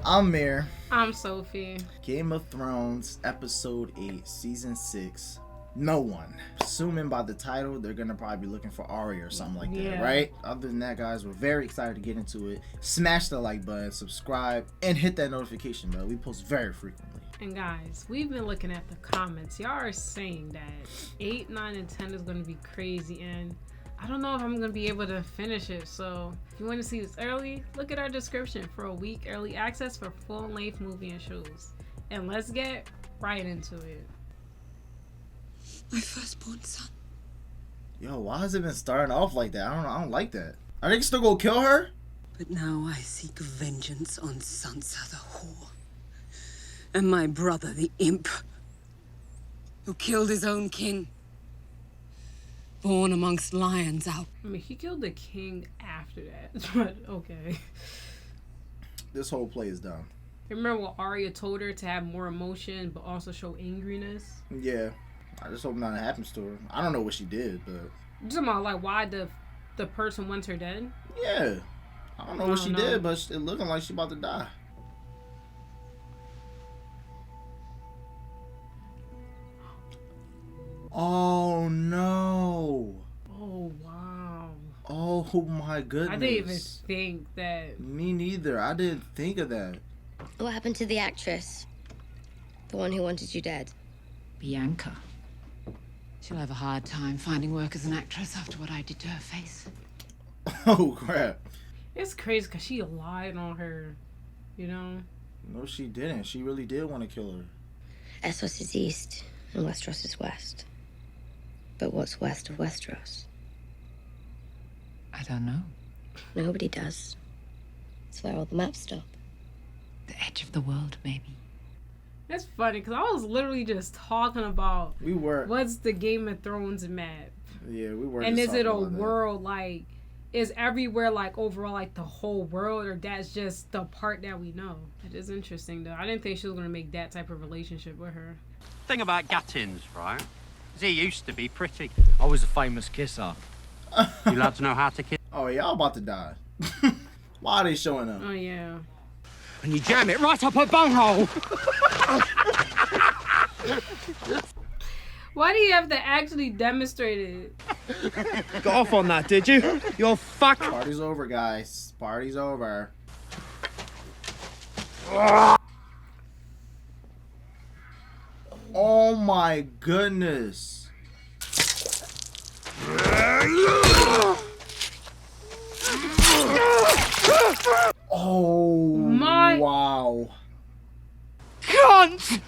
I'm Mir. I'm Sophie. Game of Thrones, Episode 8, Season 6. No one. Assuming by the title, they're gonna probably be looking for Arya or something like that, right? Other than that, guys, we're very excited to get into it. Smash the like button, subscribe, and hit that notification bell. We post very frequently. And guys, we've been looking at the comments. Y'all are saying that 8, 9, and 10 is gonna be crazy, and I don't know if I'm gonna be able to finish it. So if you want to see this early, look at our description for a week early access for full-length movie and shows. And let's get right into it. My firstborn son. Yo, why has it been starting off like that? I don't like that. Are they still gonna kill her? But now I seek vengeance on Sansa the whore. And my brother the imp, who killed his own king. Born amongst lions out. I mean, he killed the king after that, but okay. This whole play is dumb. Remember what Arya told her to have more emotion, but also show angriness? Yeah. I just hope nothing happens to her. I don't know what she did, but... You're talking about, like, why the person wants her dead? Yeah. I don't know what she did, but it looking like she about to die. Oh, no. Oh, wow. Oh, my goodness. I didn't even think that. Me neither. I didn't think of that. What happened to the actress? The one who wanted you dead? Bianca. She'll have a hard time finding work as an actress after what I did to her face. Oh, crap. It's crazy because she lied on her, you know? No, she didn't. She really did want to kill her. Essos is east, and Westeros is west. But what's west of Westeros? I don't know. Nobody does. It's where all the maps stop. The edge of the world, maybe. It's funny because I was literally just talking about what's the Game of Thrones map. Yeah, we were. And is it a world like, is everywhere like overall like the whole world, or that's just the part that we know? It is interesting though. I didn't think she was gonna make that type of relationship with her. Thing about Gattins, right? Is he used to be pretty. I was a famous kisser. You lads know how to kiss. Oh, y'all about to die. Why are they showing up? Oh yeah. And you jam it right up her bunghole. Why do you have to actually demonstrate it? Got off on that, did you? You're fucked. Party's over, guys. Party's over. Oh my goodness. Oh my. Wow. Cunt!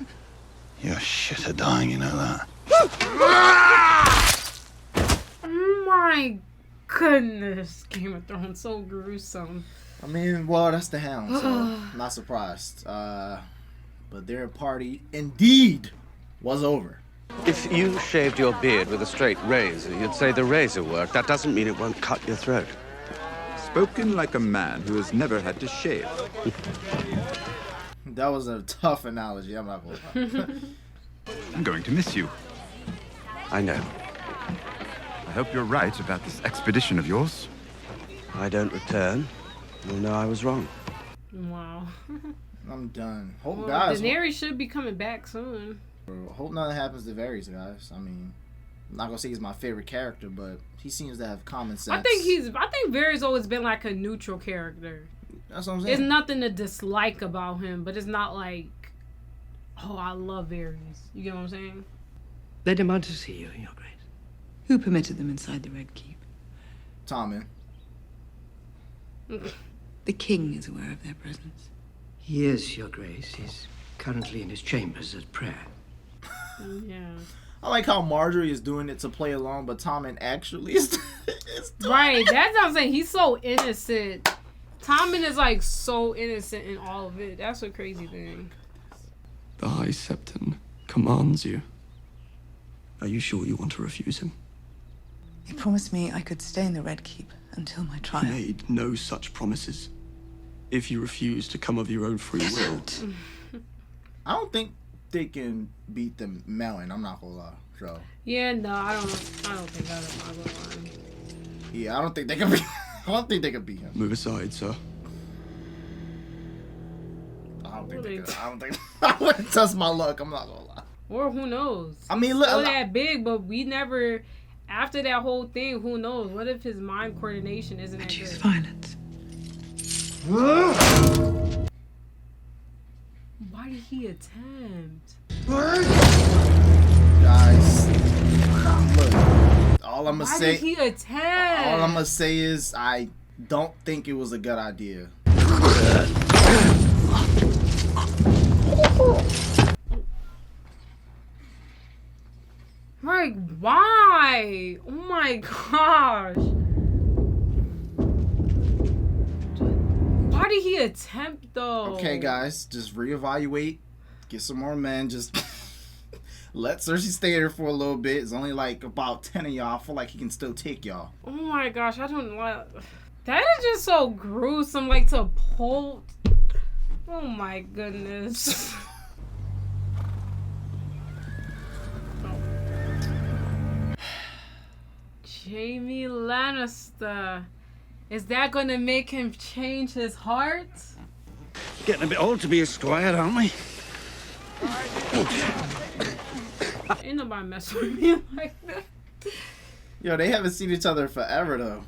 You're shit at dying, you know that. Oh my goodness. Game of Thrones, so gruesome. I mean, well, that's the Hound, so I'm not surprised. But their party indeed was over. If you shaved your beard with a straight razor, you'd say the razor worked. That doesn't mean it won't cut your throat. Spoken like a man who has never had to shave. That was a tough analogy, I'm not gonna lie. I'm going to miss you. I know. I hope you're right about this expedition of yours. If I don't return, you'll know I was wrong. Wow. I'm done. Hope Well, guys. Daenerys should be coming back soon. Hope nothing happens to Varys, guys. I mean, I'm not gonna say he's my favorite character, but he seems to have common sense. I think Varys always been like a neutral character. That's what I'm saying. There's nothing to dislike about him, but it's not like, oh, I love Varys. You get what I'm saying? They demand to see you, Your Grace. Who permitted them inside the Red Keep? Tommen. The king is aware of their presence. He is, Your Grace. He's currently in his chambers at prayer. Yeah. I like how Marjorie is doing it to play along, but Tommen actually is doing Right, it. that's what I'm saying. He's so innocent. Tommen is like so innocent in all of it. That's a crazy thing. The High Septon commands you. Are you sure you want to refuse him? He promised me I could stay in the Red Keep until my trial. He made no such promises. If you refuse to come of your own free will. I don't think they can beat the Mountain. I'm not gonna lie. So. Yeah, no, I don't think I'm not gonna lie. Yeah, I don't think they can beat. I don't think they can beat him. Move aside, sir. don't think I wouldn't test my luck. I'm not gonna lie. Or who knows? I mean, look, still that big, but we never. After that whole thing, who knows? What if his mind coordination isn't that Choose good? violence. Why did he attempt? Guys, look. All I'm gonna Why say. did he attempt? All I'm gonna say is I don't think it was a good idea. Like, why? Oh my gosh. Why did he attempt though? Okay, guys, just reevaluate. Get some more men. Just let Cersei stay there for a little bit. It's only like about 10 of y'all. I feel like he can still take y'all. Oh my gosh, I don't like. That is just so gruesome. Like to pull. Oh my goodness. Jaime Lannister. Is that gonna make him change his heart? Getting a bit old to be a squire, aren't we? Ain't nobody messing with me like that. Yo, they haven't seen each other forever though.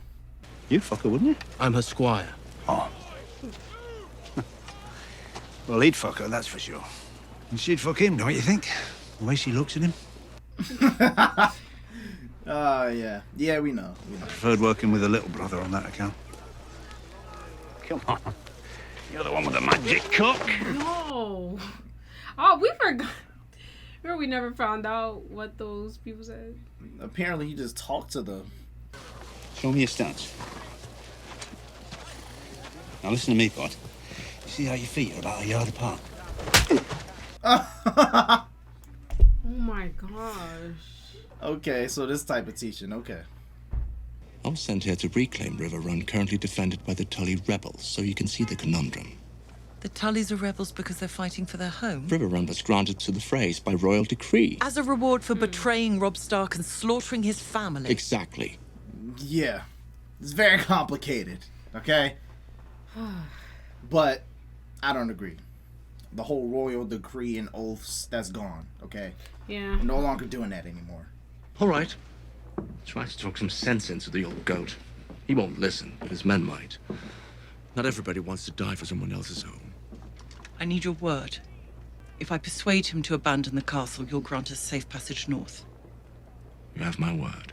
You'd fuck her, wouldn't you? I'm her squire. Oh. Well, he'd fuck her, that's for sure. And she'd fuck him, don't you think? The way she looks at him. Yeah. Yeah, we know. I preferred working with a little brother on that account. Come on. You're the one with the magic cook. No. Oh, we forgot. Remember we never found out what those people said? Apparently he just talked to them. Show me your stance. Now listen to me, bud. You see how your feet are about a yard apart? Oh my gosh. Okay, so this type of teaching, okay. I was sent here to reclaim Riverrun, currently defended by the Tully rebels, so you can see the conundrum. The Tullys are rebels because they're fighting for their home? Riverrun was granted to the Freys by royal decree. As a reward for betraying Robb Stark and slaughtering his family? Exactly. Yeah. It's very complicated, okay? But I don't agree. The whole royal decree and oaths, that's gone, okay? Yeah. We're no longer doing that anymore. All right. Try to talk some sense into the old goat. He won't listen, but his men might. Not everybody wants to die for someone else's home. I need your word. If I persuade him to abandon the castle, you'll grant us safe passage north. You have my word.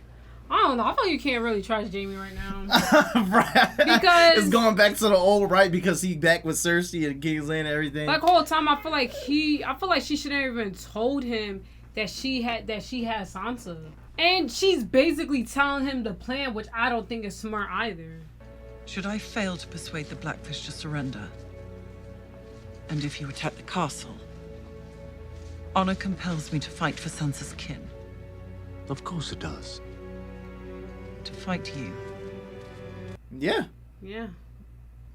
I don't know. I feel you can't really trust Jaime right now. Right. Because it's going back to the old, right? Because he back with Cersei and King's Landing and everything. like whole time I feel like she shouldn't have even told him that she had Sansa. And she's basically telling him the plan, which I don't think is smart either. Should I fail to persuade the Blackfish to surrender, and if you attack the castle, honor compels me to fight for Sansa's kin. Of course it does. To fight you. Yeah. Yeah.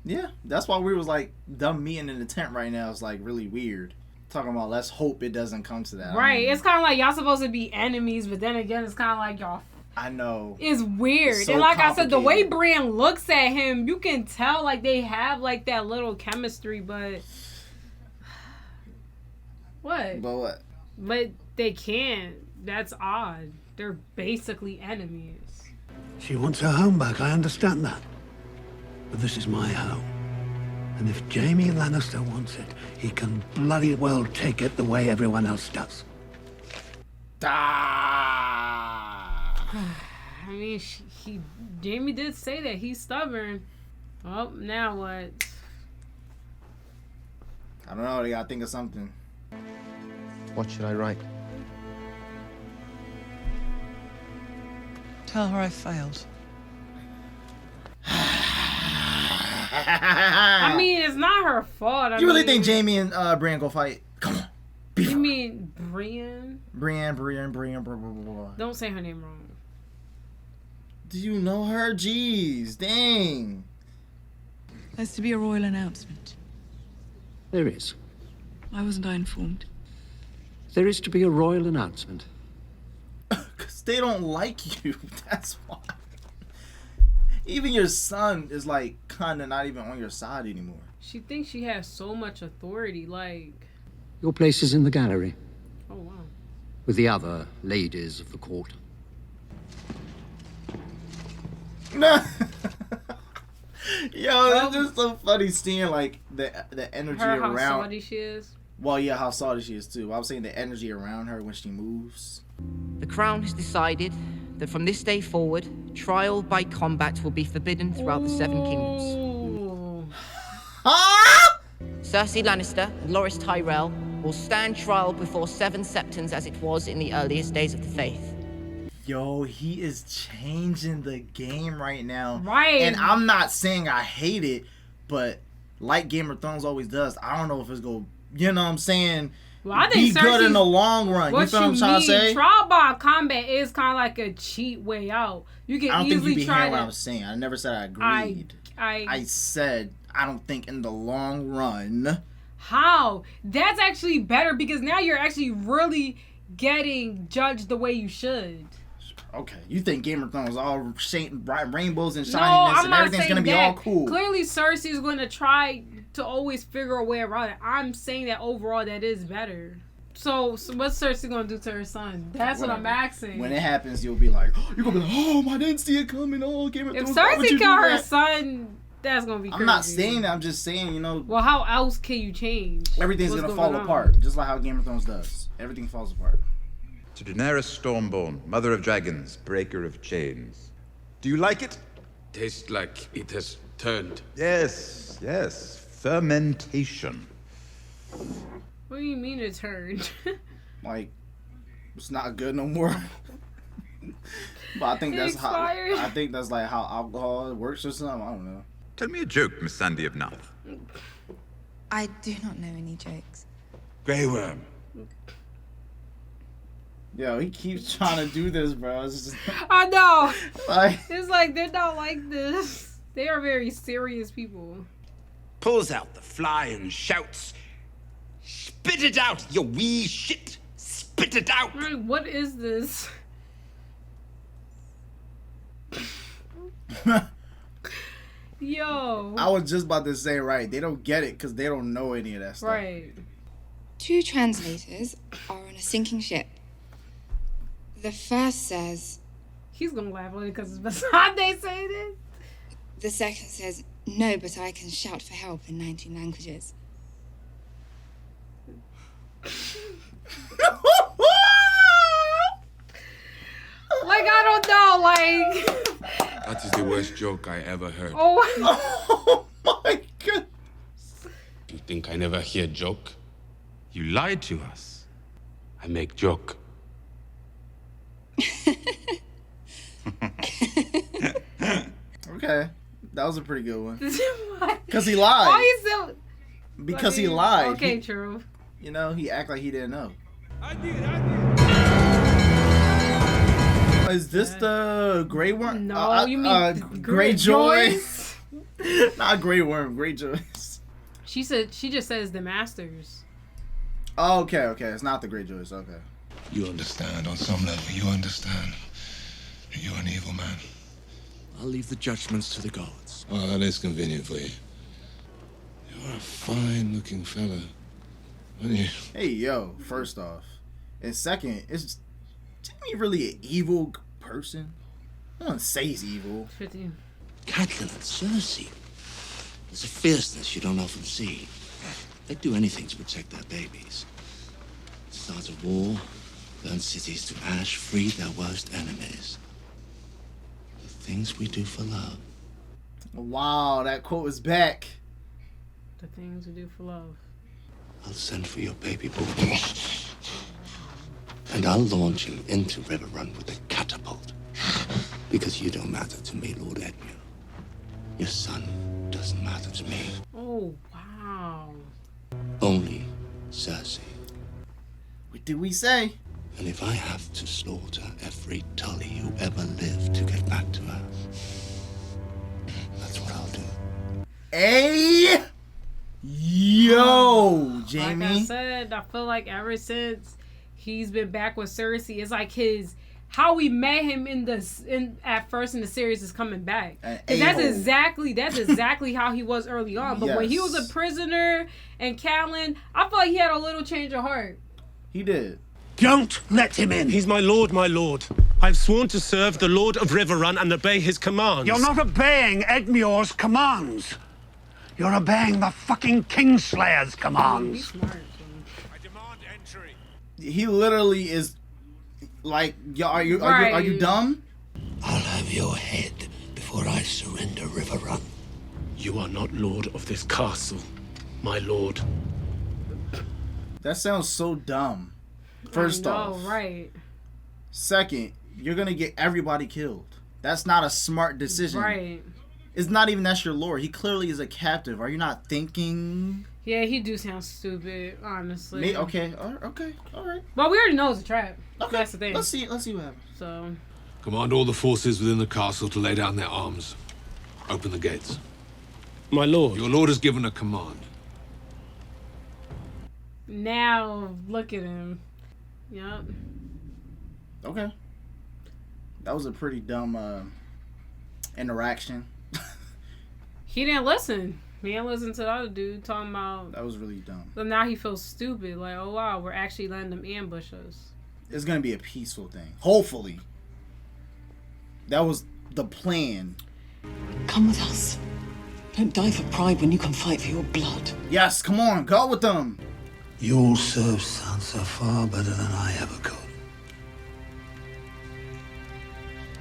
Yeah. That's why we was like, them meeting in the tent right now is like really weird. Talking about let's hope it doesn't come to that. Right. I mean, it's kind of like y'all supposed to be enemies, but then again, it's kind of like y'all. I know. It's weird. It's so and like I said, the way Bran looks at him, you can tell like they have like that little chemistry, but what? But what? But they can't. That's odd. They're basically enemies. She wants her home back, I understand that. But this is my home. And if Jaime Lannister wants it, he can bloody well take it the way everyone else does. I mean, Jaime did say that he's stubborn. Oh, now what? I don't know. They gotta think of something. What should I write? Tell her I failed. I mean, it's not her fault. You really think Jaime and Brienne go fight? Come on. You mean Brienne? Brienne, blah, blah, blah. Don't say her name wrong. Do you know her? Jeez, dang. There's to be a royal announcement. There is. Why wasn't I informed? There is to be a royal announcement. Because they don't like you. That's why. Even your son is like kind of not even on your side anymore. She thinks she has so much authority, like... Your place is in the gallery. Oh, wow. With the other ladies of the court. No. Yo, it's just so funny seeing like the energy how around. salty she is. Well, yeah, how salty she is too. I was saying the energy around her when she moves. The Crown has decided that from this day forward, trial by combat will be forbidden throughout the Seven Kingdoms. Cersei Lannister and Loras Tyrell will stand trial before 7 Septons as it was in the earliest days of the Faith. Yo, he is changing the game right now. Right. And I'm not saying I hate it, but like Game of Thrones always does, I don't know if it's going to, you know what I'm saying, well, I think be good in the long run. You feel what I'm trying to say? Trial by combat is kind of like a cheap way out. You can I don't easily think you be try hearing to... what I'm saying. I never said I agreed. I said I don't think in the long run. How? That's actually better because now you're actually really getting judged the way you should. Okay, you think Game of Thrones all rainbows and shininess I'm and not everything's gonna be that. all cool? Clearly, Cersei is going to try to always figure a way around it. I'm saying that overall, that is better. So what's Cersei gonna do to her son? That's what I'm asking. When it happens, you'll be like, you're gonna be like, oh, I didn't see it coming. Oh, Game of Thrones. If Cersei kill her son, that's gonna be crazy. I'm not saying that. I'm just saying, you know. Well, how else can you change? Everything's gonna fall apart, just like how Game of Thrones does. Everything falls apart. To Daenerys Stormborn, mother of dragons, breaker of chains. Do you like it? Tastes like it has turned. Yes, yes. Fermentation. What do you mean it turned? Like, it's not good no more. But I think that's expired. how. I think that's like how alcohol works or something. I don't know. Tell me a joke, Miss Sandy of North. I do not know any jokes. Grey Worm. Yo, he keeps trying to do this, bro. It's just, I know. like, It's like they're not like this. They are very serious people. Pulls out the fly and shouts, "Spit it out, you wee shit! Spit it out!" What is this? Yo. I was just about to say, right, they don't get it because they don't know any of that stuff. Right. 2 translators are on a sinking ship. The first says... He's gonna laugh only because it's beside they say this. The second says, "No, but I can shout for help in 19 languages." Like, I don't know, like... That is the worst joke I ever heard. Oh my God. You think I never hear joke? You lied to us. I make joke. Okay, that was a pretty good one. Why? Because he lied. Why is that? Because he lied. Okay, true. You know, he act like he didn't know. Is this the Grey Worm? No, you mean Greyjoy? Not Grey Worm, Greyjoy. She just says the Masters. Oh, okay. It's not the Greyjoys. Okay. You understand on some level. You understand. You're an evil man. I'll leave the judgments to the gods. Oh, that is convenient for you. You're a fine-looking fella, aren't you? Hey, yo, first off. And second, is Jamie really an evil person? I don't say he's evil. Catelyn and Cersei. There's a fierceness you don't often see. They'd do anything to protect their babies. Start a war, burn cities to ash, free their worst enemies. The things we do for love. Wow, that quote is back. The things we do for love. I'll send for your baby boy. And I'll launch him into Riverrun with a catapult. Because you don't matter to me, Lord Edmure. Your son doesn't matter to me. Oh, wow. Only Cersei. What did we say? And if I have to slaughter every Tully who ever lived to get back to her, that's what I'll do. Hey! Yo, Jamie. Like I said, I feel like ever since he's been back with Cersei, it's like his how we met him at first in the series is coming back. And that's exactly how he was early on. But when he was a prisoner in Catelyn, I feel like he had a little change of heart. He did. Don't let him in. He's my lord, my lord. I've sworn to serve the Lord of Riverrun and obey his commands. You're not obeying Egmure's commands. You're obeying the fucking Kingslayer's commands. I demand entry. He literally is like, are you dumb? I'll have your head before I surrender Riverrun. You are not lord of this castle, my lord. That sounds so dumb. First off. Right. Second, you're gonna get everybody killed. That's not a smart decision. Right. It's not even that's your lord. He clearly is a captive. Are you not thinking? Yeah, he do sound stupid, honestly. Okay, all right. Well, we already know it's a trap. Okay, that's the thing. Let's see what happens. So. Command all the forces within the castle to lay down their arms. Open the gates. My lord. Your lord has given a command. Now, look at him. Yep. Okay. That was a pretty dumb interaction. He didn't listen. He didn't listen to the other dude talking about... That was really dumb. So now he feels stupid. Like, oh wow, we're actually letting them ambush us. It's going to be a peaceful thing. Hopefully. That was the plan. Come with us. Don't die for pride when you can fight for your blood. Yes, come on. Go with them. You'll serve Sansa far better than I ever could.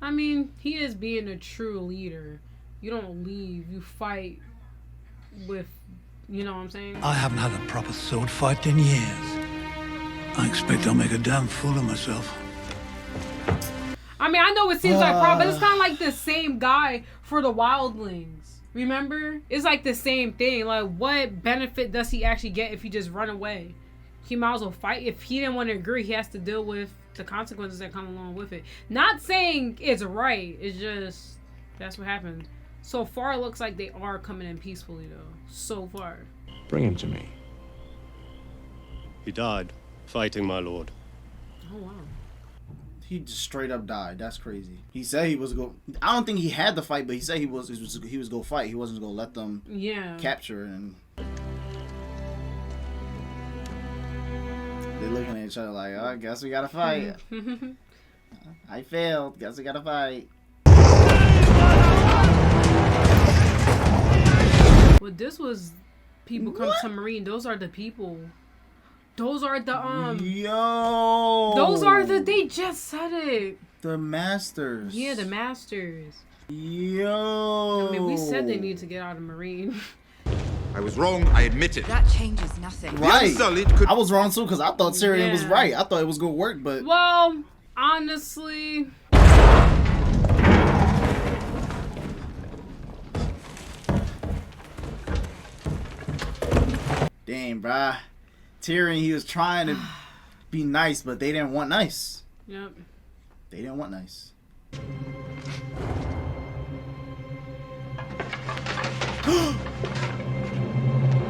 I mean, he is being a true leader. You don't leave. You fight with, you know what I'm saying? I haven't had a proper sword fight in years. I expect I'll make a damn fool of myself. I mean, I know it seems like problem, but it's kind of like the same guy for the wildlings. Remember? It's like the same thing. Like, what benefit does he actually get if he just run away? He might as well fight. If he didn't want to agree, he has to deal with the consequences that come along with it. Not saying it's right. It's just, that's what happened. So far, it looks like they are coming in peacefully, though. So far. Bring him to me. He died, fighting my lord. Oh, wow. He just straight up died. That's crazy. He said he was go. I don't think he had the fight, but he said he was go fight. He wasn't gonna let them capture and. They're looking at each other like, oh, I guess we gotta fight. I failed. Guess we gotta fight. Well, this was people come to Meereen. Those are the people. Those are the Yo. Those are the. They just said it. The masters. Yeah, the masters. Yo. I mean, we said they need to get out of Meereen. I was wrong. I admit it. That changes nothing. Right. I was wrong too because I thought Tyrion was right. I thought it was gonna work, but well, honestly. Damn, bruh. Tyrion, he was trying to be nice, but they didn't want nice. Yep. They didn't want nice.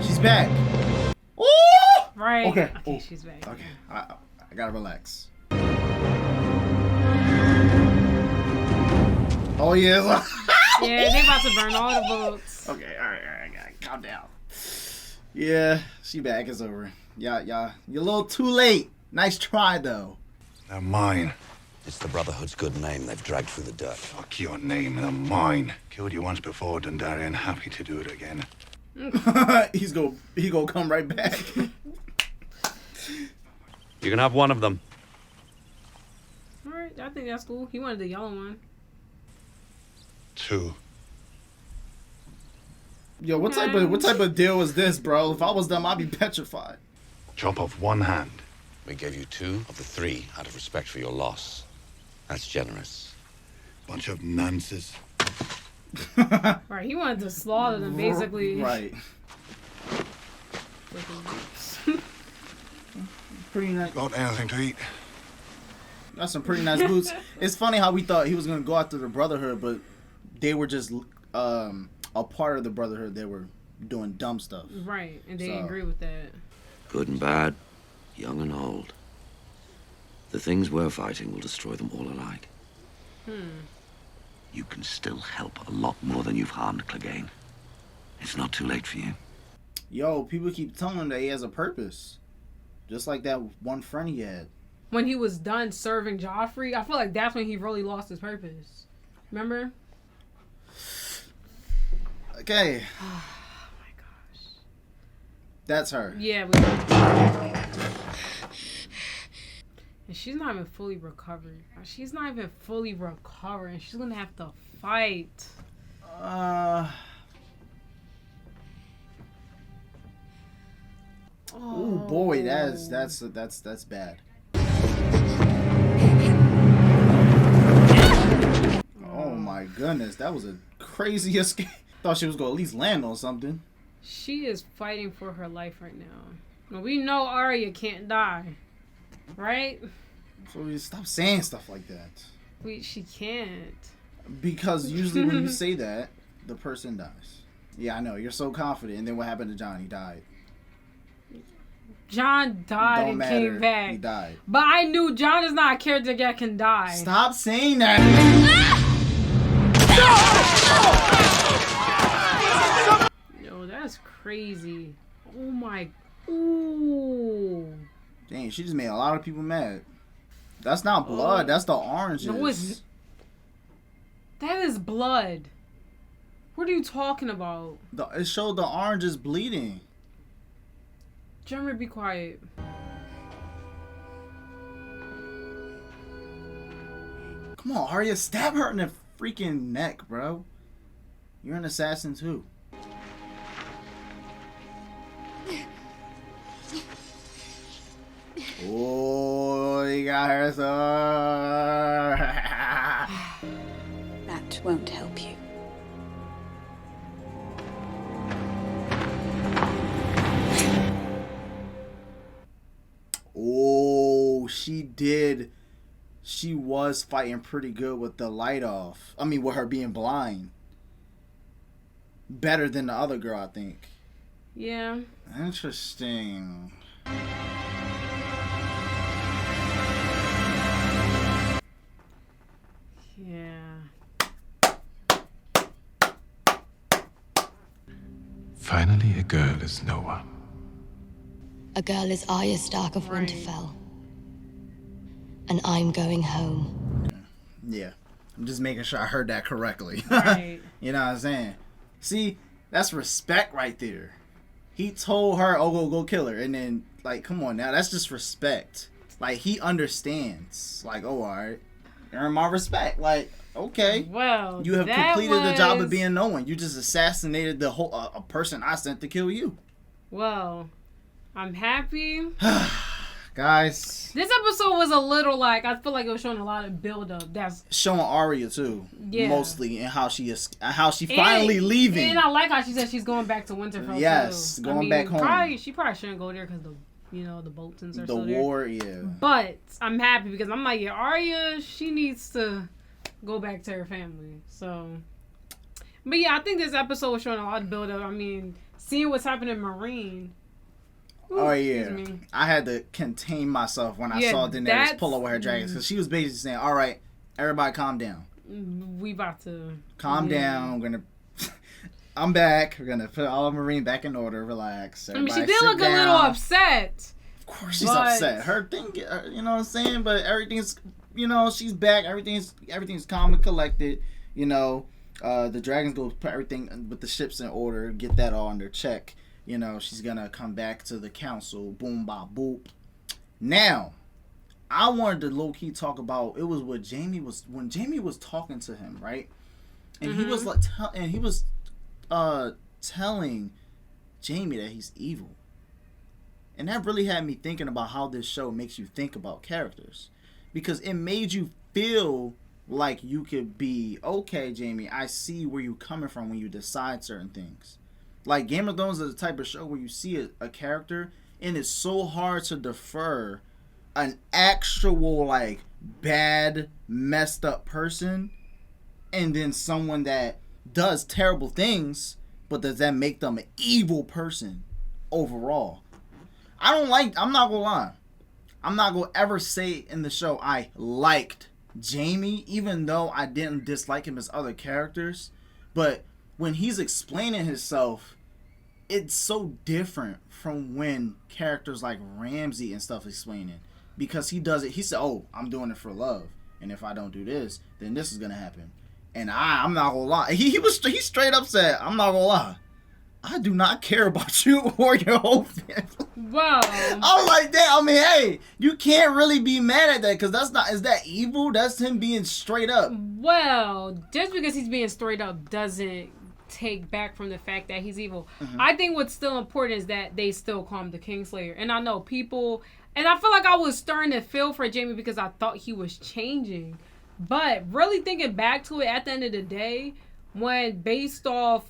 She's back. Ooh! Right. Okay. Okay, she's back. Okay. I gotta relax. Oh yeah. Yeah, they about to burn all the boats. Okay, all right, calm down. Yeah, she back. It's over. Yeah, you're a little too late. Nice try though. They're mine. It's the Brotherhood's good name they've dragged through the dirt. Fuck your name, they're mine. Killed you once before, Dondarrion. Happy to do it again. He gonna come right back. You can have one of them. All right, I think that's cool. He wanted the yellow one. 2. Yo, what type of deal is this, bro? If I was them, I'd be petrified. Chop off one hand. We gave you 2 of the 3 out of respect for your loss. That's generous. Bunch of nonsense. Right, he wanted to slaughter them, basically. Right. Pretty nice. Got anything to eat? That's some pretty nice boots. It's funny how we thought he was gonna go after the Brotherhood, but they were just a part of the Brotherhood. They were doing dumb stuff. Right, and they didn't agree with that. Good and bad, young and old. The things we're fighting will destroy them all alike. Hmm. You can still help a lot more than you've harmed Clegane. It's not too late for you. Yo, people keep telling him that he has a purpose. Just like that one friend he had. When he was done serving Joffrey, I feel like that's when he really lost his purpose. Remember? Okay. Oh my gosh. That's her. Yeah, and she's not even fully recovered. She's not even fully recovering. She's gonna have to fight. Oh boy, that's bad. Oh my goodness, that was a crazy escape. Thought she was gonna at least land on something. She is fighting for her life right now. We know Arya can't die, right? So we stop saying stuff like that. She can't. Because usually when you say that, the person dies. Yeah, I know. You're so confident. And then what happened to John? He died. John died and came back. He died. But I knew John is not a character that can die. Stop saying that. Yo, that's crazy. Oh my. Ooh. Dang, she just made a lot of people mad. That's not blood. That's the oranges. No, that is blood. What are you talking about? It showed the oranges bleeding. Jeremy, be quiet. Come on, Arya, stab her in the freaking neck, bro. You're an assassin too. Oh, you got her, so. That won't help you. Oh, she did. She was fighting pretty good with the light off. I mean, with her being blind. Better than the other girl, I think. Yeah. Interesting. Yeah. Finally, a girl is no one. A girl is Arya Stark of Winterfell. And I'm going home. Yeah. I'm just making sure I heard that correctly. Right. You know what I'm saying? See, that's respect right there. He told her, oh, go kill her. And then, like, come on now. That's just respect. Like, he understands. Like, oh, all right. Earn my respect. Like, okay. Well, you have completed the job of being no one. You just assassinated the whole a person I sent to kill you. Well, I'm happy. Guys. This episode was a little like, I feel like it was showing a lot of build up. That's showing Arya too. Yeah. Mostly, and how she finally leaving. And I like how she said she's going back to Winterfell. Yes, too. going back home. She probably shouldn't go there because the Boltons are the war there. Yeah. But I'm happy because I'm like, yeah, Arya, she needs to go back to her family. So, but yeah, I think this episode was showing a lot of build up. I mean, seeing what's happening in Meereen. Ooh, oh yeah, I had to contain myself when I saw Daenerys pull over her dragons because she was basically saying, "All right, everybody, calm down. We about to calm down. I'm back. We're gonna put all of Meereen back in order. Relax. Everybody, I mean, she did look a little upset. Of course, she's upset. Her thing, you know what I'm saying. But everything's, she's back. Everything's calm and collected. The dragons go put everything with the ships in order, get that all under check. She's gonna come back to the council. Boom, ba, boop. Now, I wanted to low key talk about. It was when Jamie was talking to him, right? And he was like, telling Jamie that he's evil, and that really had me thinking about how this show makes you think about characters, because it made you feel like you could be okay, Jamie. I see where you're coming from when you decide certain things. Like Game of Thrones is the type of show where you see a character and it's so hard to defer an actual like bad, messed up person and then someone that does terrible things, but does that make them an evil person overall? I'm not gonna lie. I'm not gonna ever say in the show I liked Jaime, even though I didn't dislike him as other characters. But when he's explaining himself, it's so different from when characters like Ramsay and stuff explaining, because he does it. He said, "Oh, I'm doing it for love, and if I don't do this, then this is gonna happen." And I'm not gonna lie. He straight up said, "I'm not gonna lie. I do not care about you or your whole family." Wow. I was like, damn. I mean, hey, you can't really be mad at that, because that's not. Is that evil? That's him being straight up. Well, just because he's being straight up doesn't take back from the fact that he's evil. Mm-hmm. I think what's still important is that they still call him the Kingslayer. And I know people, and I feel like I was starting to feel for Jaime because I thought he was changing. But really thinking back to it, at the end of the day, when based off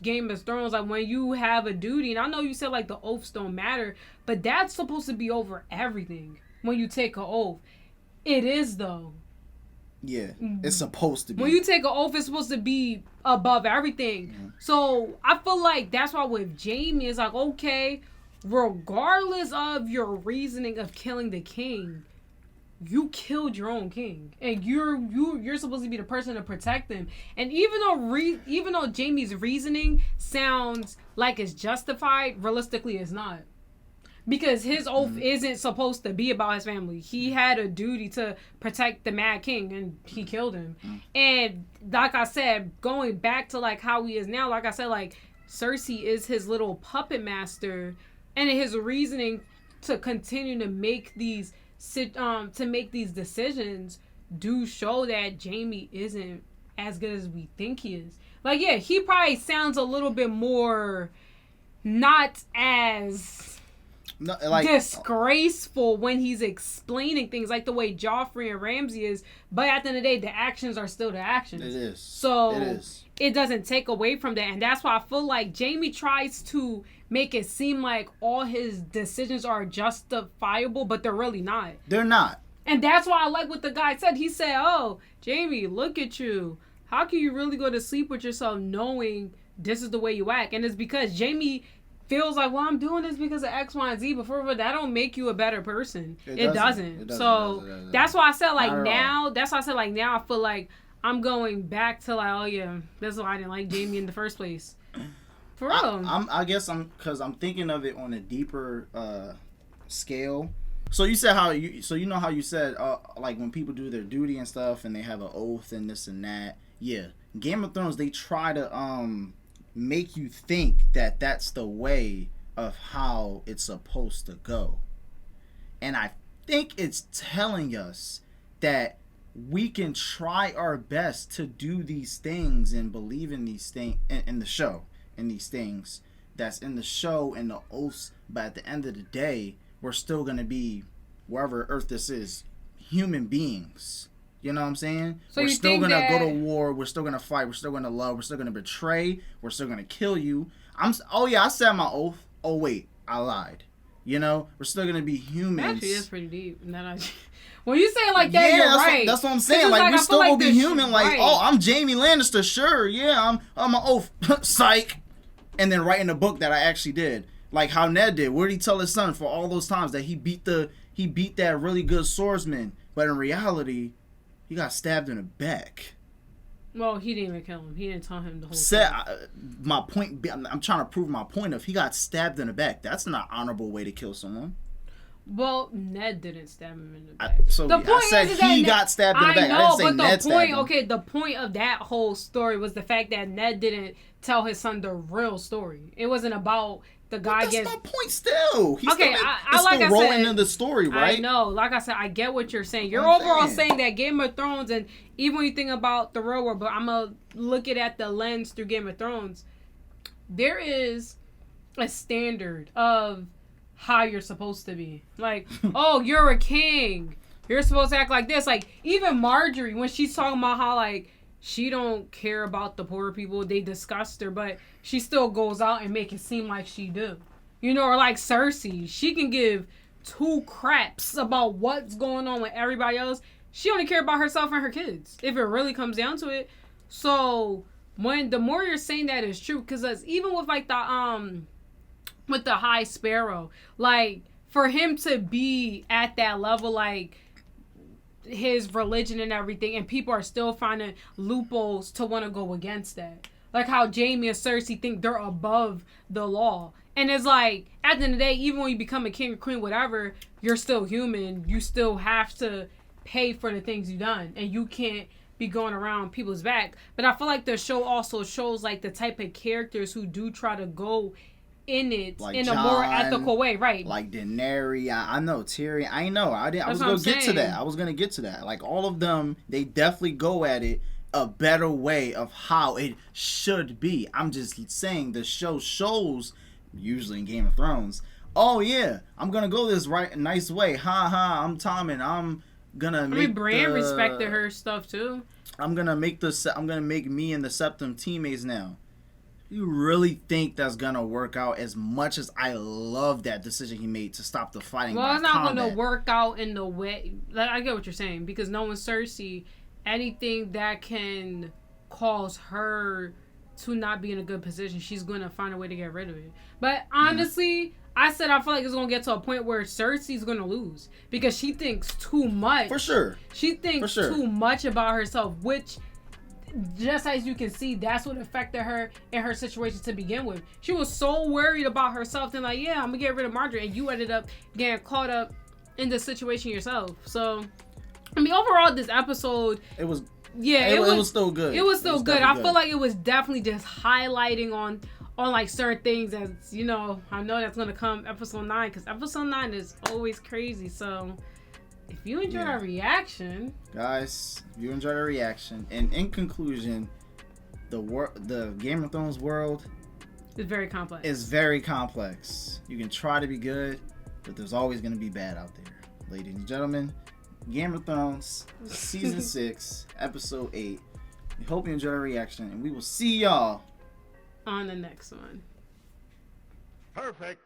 Game of Thrones, like when you have a duty, and I know you said like the oaths don't matter, but that's supposed to be over everything when you take an oath. It is though. Yeah, it's supposed to be. When you take an oath, it's supposed to be above everything. Mm-hmm. So I feel like that's why with Jaime, it's like, okay, regardless of your reasoning of killing the king, you killed your own king, and you're supposed to be the person to protect him. And even though Jaime's reasoning sounds like it's justified, realistically it's not. Because his oath isn't supposed to be about his family. He had a duty to protect the Mad King, and he killed him. And like I said, going back to like how he is now, like I said, like Cersei is his little puppet master, and his reasoning to continue to make these decisions do show that Jaime isn't as good as we think he is. Like, yeah, he probably sounds a little bit more not as disgraceful when he's explaining things, like the way Joffrey and Ramsay is, but at the end of the day, the actions are still the actions. It is. So it doesn't take away from that, and that's why I feel like Jaime tries to make it seem like all his decisions are justifiable, but they're really not. They're not. And that's why I like what the guy said. He said, "Oh, Jaime, look at you. How can you really go to sleep with yourself knowing this is the way you act?" And it's because Jaime feels like, well, I'm doing this because of X, Y, and Z before, but that don't make you a better person. It doesn't. That's why I said like now. That's why I said like now. I feel like I'm going back to like, oh yeah, that's why I didn't like Jaime in the first place. For real. I guess because I'm thinking of it on a deeper scale. So you said how you know how you said like when people do their duty and stuff and they have an oath and this and that. Yeah, Game of Thrones, they try to make you think that that's the way of how it's supposed to go. And I think it's telling us that we can try our best to do these things and believe in these things in the show, in these things that's in the show and the oaths, but at the end of the day, we're still going to be, wherever Earth this is, human beings. You know what I'm saying? So we're still going to go to war. We're still going to fight. We're still going to love. We're still going to betray. We're still going to kill you. Oh, yeah, I said my oath. Oh, wait, I lied. You know? We're still going to be humans. Actually, it's pretty deep. When you say it like that, you're right. That's what I'm saying. Like, we still going to be human. Like, oh, I'm Jaime Lannister. Sure, yeah, I'm an oath. Psych. And then write in the book that I actually did. Like how Ned did. What did he tell his son for all those times that he beat that really good swordsman? But in reality, he got stabbed in the back. Well, he didn't even kill him. He didn't tell him the whole thing. My point, I'm trying to prove my point of he got stabbed in the back. That's not an honorable way to kill someone. Well, Ned didn't stab him in the back. I said he got stabbed in the back. I didn't say Ned stabbed him. Okay, the point of that whole story was the fact that Ned didn't tell his son the real story. It wasn't about the guy that's my point still. He's okay, I like still rolling in the story, right? I know. Like I said, I get what you're saying. You're overall saying that Game of Thrones, and even when you think about the real world, but I'm going to look at the lens through Game of Thrones, there is a standard of how you're supposed to be. Like, oh, you're a king. You're supposed to act like this. Like, even Marjorie, when she's talking about how, like, she don't care about the poor people, they disgust her, but she still goes out and make it seem like she do. You know, or like Cersei, she can give two craps about what's going on with everybody else. She only care about herself and her kids, if it really comes down to it. So, when the more you're saying that is true, because even with like the with the High Sparrow, like for him to be at that level, like his religion and everything, and people are still finding loopholes to want to go against that. Like how Jaime and Cersei think they're above the law. And it's like, at the end of the day, even when you become a king or queen, whatever, you're still human. You still have to pay for the things you've done. And you can't be going around people's back. But I feel like the show also shows like the type of characters who do try to go in it like in John, a more ethical way, right? Like Daenerys, I know Tyrion. I know. I was gonna get to that. I was gonna get to that. Like all of them, they definitely go at it a better way of how it should be. I'm just saying the show shows, usually in Game of Thrones, oh yeah, I'm gonna go this nice way. Ha, I'm Tom, and I'm gonna make. Bran respected her stuff too. I'm gonna make me and the Septum teammates now. You really think that's gonna work out? As much as I love that decision he made to stop the fighting, well, it's not gonna work out in the way. Like, I get what you're saying, because knowing Cersei, anything that can cause her to not be in a good position, she's gonna find a way to get rid of it. But honestly, I said I feel like it's gonna get to a point where Cersei's gonna lose because she thinks too much. For sure. She thinks too much about herself, which, just as you can see, that's what affected her in her situation to begin with. She was so worried about herself and like, yeah, I'm gonna get rid of Margaret, and you ended up getting caught up in the situation yourself. So, I mean, overall, this episode, it was still good. It was still good. I feel like it was definitely just highlighting on like certain things, as you know. I know that's gonna come episode 9, because episode 9 is always crazy. So if you enjoyed our reaction, guys, if you enjoyed our reaction, and in conclusion, the Game of Thrones world is very complex. It's very complex. You can try to be good, but there's always gonna be bad out there. Ladies and gentlemen, Game of Thrones season 6 episode 8. We hope you enjoyed our reaction, and we will see y'all on the next one. Perfect.